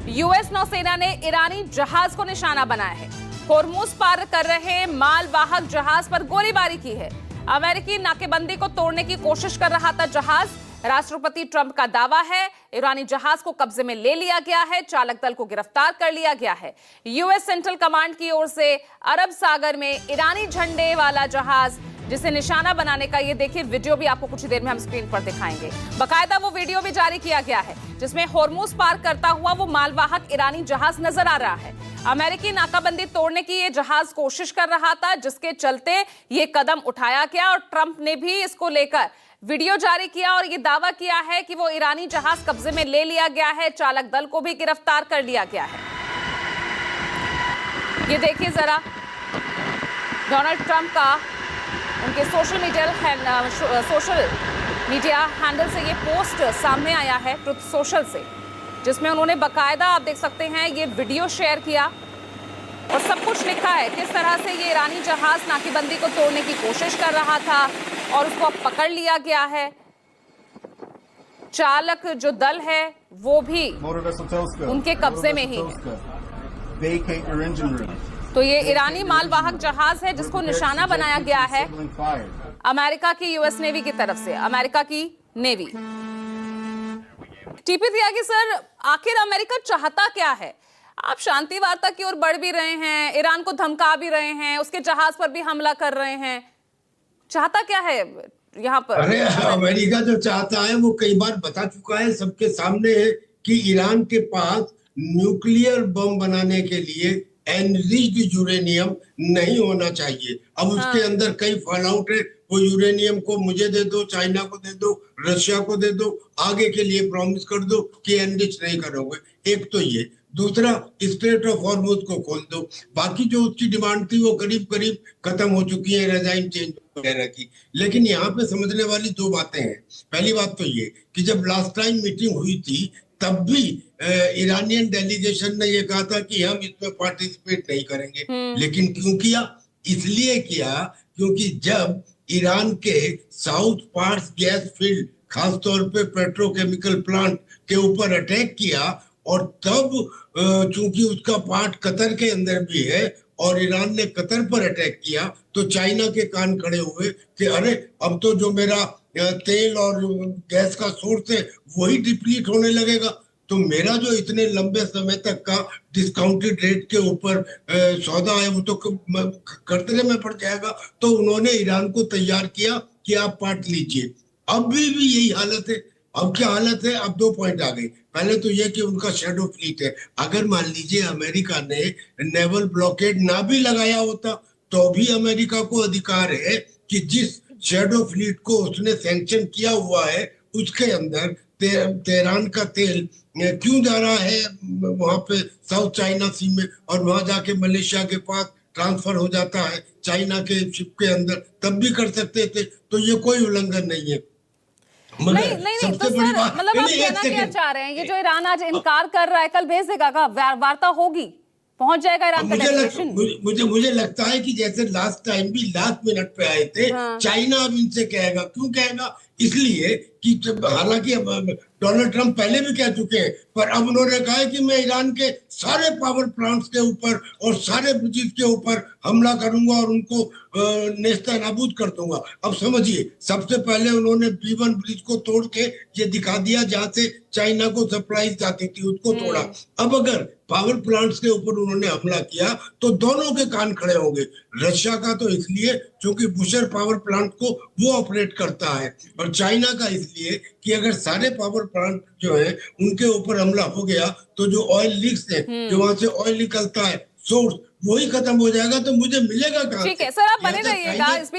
US नौसेना ने ईरानी जहाज को निशाना बनाया है। होर्मुज पार कर रहे मालवाहक जहाज पर गोलीबारी की है। अमेरिकी नाकेबंदी को तोड़ने की कोशिश कर रहा था जहाज। राष्ट्रपति ट्रंप का दावा है ईरानी जहाज को कब्जे में ले लिया गया है। चालक दल को गिरफ्तार कर लिया गया है। यूएस सेंट्रल कमांड की ओर से अरब सागर में ईरानी झंडे वाला जहाज जिसे निशाना बनाने का ये देखिए वीडियो भी आपको कुछ देर में हम स्क्रीन पर दिखाएंगे। बकायदा वो वीडियो भी जारी किया गया है जिसमें होर्मुज पार करता हुआ वो मालवाहक ईरानी जहाज नजर आ रहा है। अमेरिकी नाकाबंदी तोड़ने की ये जहाज कोशिश कर रहा था जिसके चलते ये कदम उठाया गया और ट्रंप ने भी इसको लेकर वीडियो जारी किया और ये दावा किया है कि वो ईरानी जहाज कब्जे में ले लिया गया है। चालक दल को भी गिरफ्तार कर लिया गया है। ये देखिए जरा डोनाल्ड ट्रंप का उनके सोशल मीडिया हैंडल से ये पोस्ट सामने आया है ट्रुथ सोशल से, जिसमें उन्होंने बकायदा आप देख सकते हैं ये वीडियो शेयर किया और सब कुछ लिखा है किस तरह से ये ईरानी जहाज नाकेबंदी को तोड़ने की कोशिश कर रहा था और उसको अब पकड़ लिया गया है। चालक जो दल है वो भी उनके कब्जे में ही है। तो ये ईरानी मालवाहक जहाज है जिसको निशाना बनाया गया है अमेरिका की यूएस नेवी की तरफ से, अमेरिका की नेवी। टीपी त्यागी सर, आखिर अमेरिका चाहता क्या है? आप शांति वार्ता की ओर बढ़ भी रहे हैं, ईरान को धमका भी रहे हैं, उसके जहाज पर भी हमला कर रहे हैं, चाहता क्या है यहाँ पर? अरे अमेरिका जो चाहता है वो कई बार बता चुका है, सबके सामने है कि ईरान के पास न्यूक्लियर बम बनाने के लिए एनरिच्ड यूरेनियम नहीं होना चाहिए। अब उसके अंदर कई फॉलआउट है। वो यूरेनियम को मुझे दे दो, चाइना को दे दो, रशिया को दे दो, आगे के लिए प्रॉमिस कर दो कि एनरिच नहीं करोगे। एक तो ये, दूसरा स्ट्रेट ऑफ हॉर्मुज को खोल दो। बाकी जो उसकी डिमांड थी वो करीब करीब खत्म हो चुकी है, रेजाइम चेंज वगैरह की। लेकिन यहाँ पे समझने वाली दो बातें हैं। पहली बात तो ये कि जब लास्ट टाइम मीटिंग हुई थी तब भी ईरानियन डेलीगेशन ने ये कहा था कि हम इसमें पार्टिसिपेट नहीं करेंगे। लेकिन क्यों किया? इसलिए किया क्योंकि जब ईरान के साउथ पार्स गैस फील्ड, खासतौर पे पेट्रोकेमिकल प्लांट के ऊपर अटैक किया और तब चूंकि उसका पार्ट कतर के अंदर भी है और ईरान ने कतर पर अटैक किया तो चाइना के कान खड़े हुए कि अरे अब तो जो मेरा तेल और गैस का सोर्स है वही डिप्लीट होने लगेगा, तो मेरा जो इतने लंबे समय तक का डिस्काउंटेड रेट के ऊपर सौदा है वो तो खतरे में पड़ जाएगा। तो उन्होंने ईरान को तैयार किया कि आप पार्ट लीजिए। अब भी यही हालत है। अब क्या हालत है? अब दो पॉइंट आ गए। पहले तो ये कि उनका शैडो फ्लीट है। अगर मान लीजिए अमेरिका ने नेवल ब्लॉकेड ना भी लगाया होता तो भी अमेरिका को अधिकार है कि जिस शैडो फ्लीट को उसने सैंक्शन किया हुआ है उसके अंदर तेहरान का तेल क्यों जा रहा है वहां पे साउथ चाइना सी में और वहां जाके मलेशिया के पास ट्रांसफर हो जाता है चाइना के शिप के अंदर, तब भी कर सकते थे। तो ये कोई उल्लंघन नहीं है। नहीं तो सर मतलब आप कहना क्या चाह रहे हैं? ये जो ईरान आज इनकार कर रहा है, कल भेज देगा का वार्ता होगी, पहुंच जाएगा ईरान का डेलीगेशन? मुझे लगता है कि जैसे लास्ट टाइम भी लास्ट मिनट पे आए थे। चाइना अब इनसे कहेगा। क्यों कहेगा? इसलिए कि हालांकि डोनाल्ड ट्रंप पहले भी कह चुके हैं, पर अब उन्होंने कहा है कि मैं ईरान के सारे पावर प्लांट्स के ऊपर और सारे ब्रिजेस के ऊपर हमला करूंगा और उनको नेस्ता नाबूद कर दूंगा। अब समझिए, सबसे पहले उन्होंने B1 ब्रिज को तोड़ के ये दिखा दिया जहां से चाइना को सप्लाईज जाती थी, उसको तोड़ा। अब अगर पावर प्लांट्स के ऊपर उन्होंने हमला किया तो दोनों के कान खड़े होंगे। रशिया का तो इसलिए क्योंकि बुशर पावर प्लांट को वो ऑपरेट करता है, और चाइना का इसलिए कि अगर सारे पावर प्लांट जो है उनके ऊपर हमला हो गया तो जो ऑयल लीक्स है, जो वहां से ऑयल निकलता है सोर्स, वही खत्म हो जाएगा तो मुझे मिलेगा कहां? ठीक है सर, आप बने रहिएगा। इस बीच